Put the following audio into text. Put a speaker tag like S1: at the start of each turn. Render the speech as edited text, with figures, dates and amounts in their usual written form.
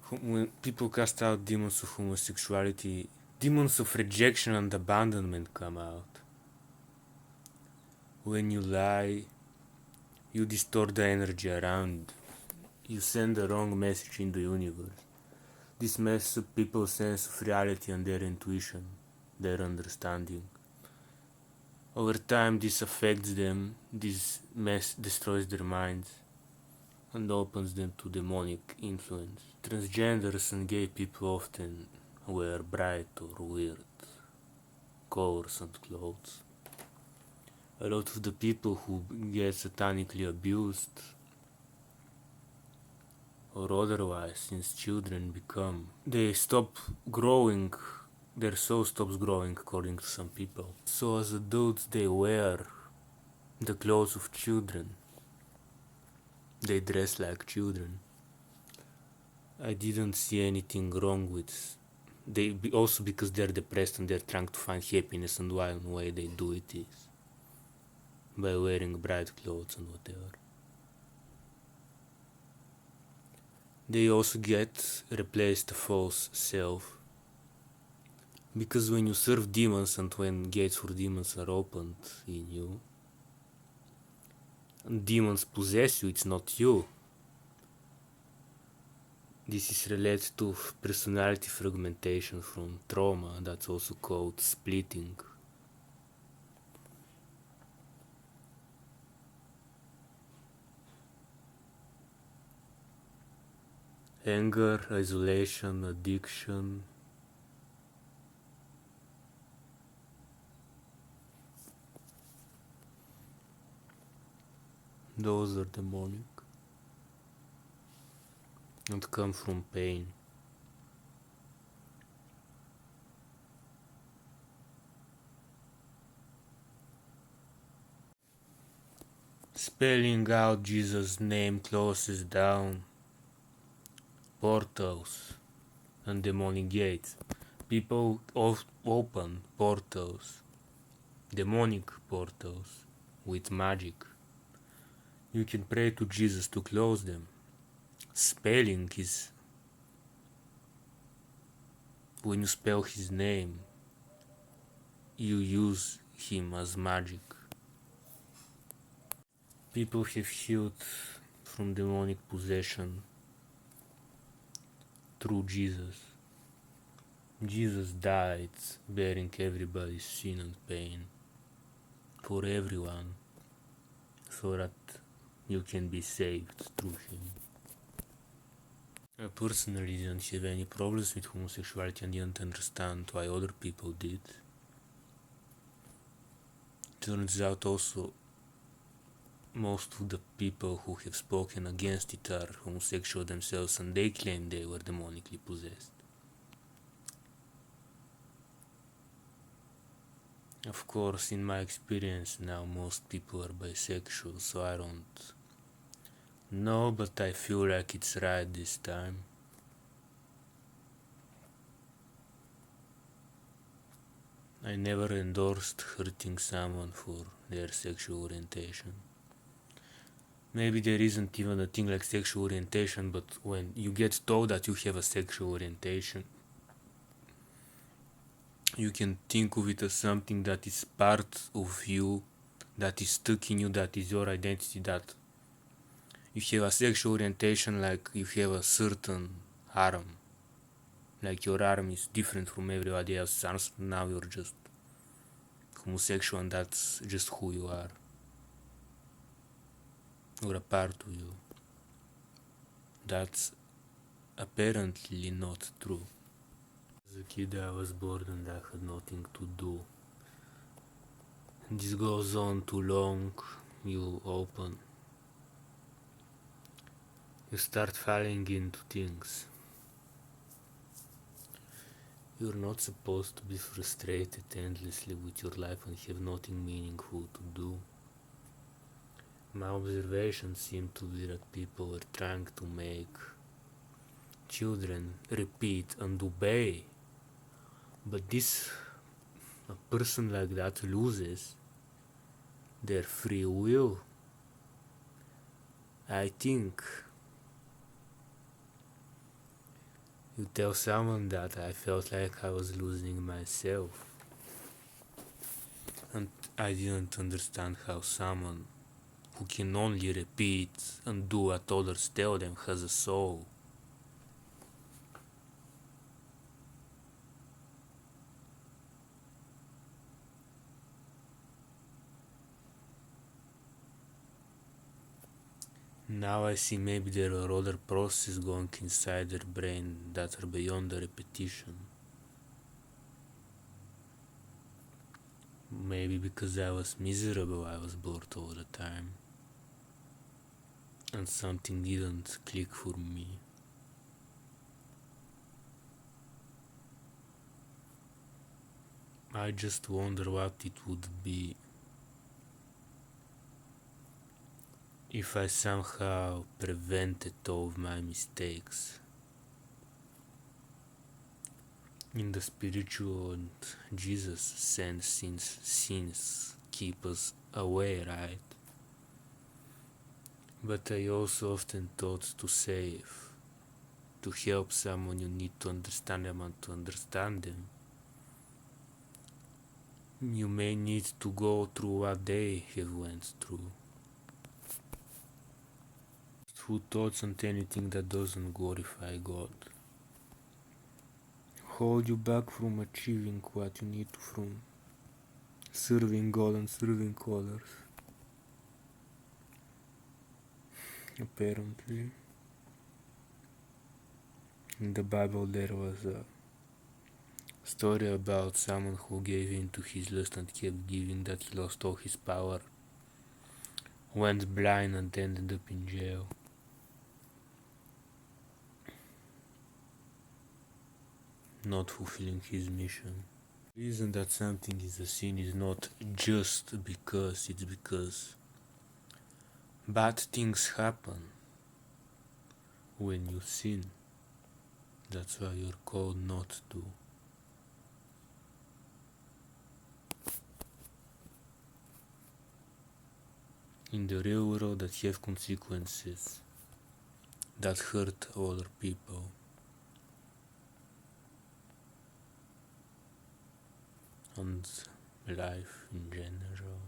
S1: When people cast out demons of homosexuality, demons of rejection and abandonment come out. When you lie, you distort the energy around. You send the wrong message in the universe. This messes up people's sense of reality and their intuition, their understanding. Over time, this affects them, this mess destroys their minds and opens them to demonic influence. Transgenders and gay people often wear bright or weird colors and clothes. A lot of the people who get satanically abused or otherwise since children they stop growing, their soul stops growing according to some people. So as adults they wear the clothes of children, they dress like children. I didn't see anything wrong with also because they're depressed and they're trying to find happiness, and one way they do it is by wearing bright clothes and whatever. They also get replaced the false self, because when you serve demons and when gates for demons are opened in you, and demons possess you, it's not you. This is related to personality fragmentation from trauma, that's also called splitting. Anger, isolation, addiction. Those are demonic and come from pain. Spelling out Jesus' name closes down portals and demonic gates. People open portals, demonic portals, with magic. You can pray to Jesus to close them. Spelling is when you spell his name, you use him as magic. People have healed from demonic possession through Jesus. Jesus died bearing everybody's sin and pain for everyone, so that you can be saved through him. I personally didn't have any problems with homosexuality and didn't understand why other people did. Turns out also most of the people who have spoken against it are homosexual themselves, and they claim they were demonically possessed. Of course, in my experience now, most people are bisexual, so I don't know, but I feel like it's right this time. I never endorsed hurting someone for their sexual orientation. Maybe there isn't even a thing like sexual orientation, but when you get told that you have a sexual orientation, you can think of it as something that is part of you, that is stuck in you, that is your identity, that you have a sexual orientation like you have a certain arm. Like your arm is different from everybody else's arms, now you're just homosexual and that's just who you are. Or a part of you. That's apparently not true. As a kid I was bored and I had nothing to do. And this goes on too long, you start falling into things. You're not supposed to be frustrated endlessly with your life and have nothing meaningful to do. My observations seem to be that people are trying to make children repeat and obey, but a person like that loses their free will. I think You tell someone that I felt like I was losing myself, and I didn't understand how someone who can only repeat and do what others tell them has a soul. Now I see maybe there are other processes going inside their brain that are beyond the repetition. Maybe because I was miserable, I was bored all the time, and something didn't click for me. I just wonder what it would be if I somehow prevented all of my mistakes. In the spiritual and Jesus sense, since sins keep us away, right? But I also often thought to save, to help someone, you need to understand them, and to understand them you may need to go through what they have went through. Who thoughts on anything that doesn't glorify God, hold you back from achieving what you need to, from serving God and serving others. Apparently, in the Bible there was a story about someone who gave in to his lust and kept giving, that he lost all his power, went blind, and ended up in jail. Not fulfilling his mission. The reason that something is a sin is not just because, it's because bad things happen when you sin. That's why you're called not to. In the real world, that have consequences that hurt other people. And life in general.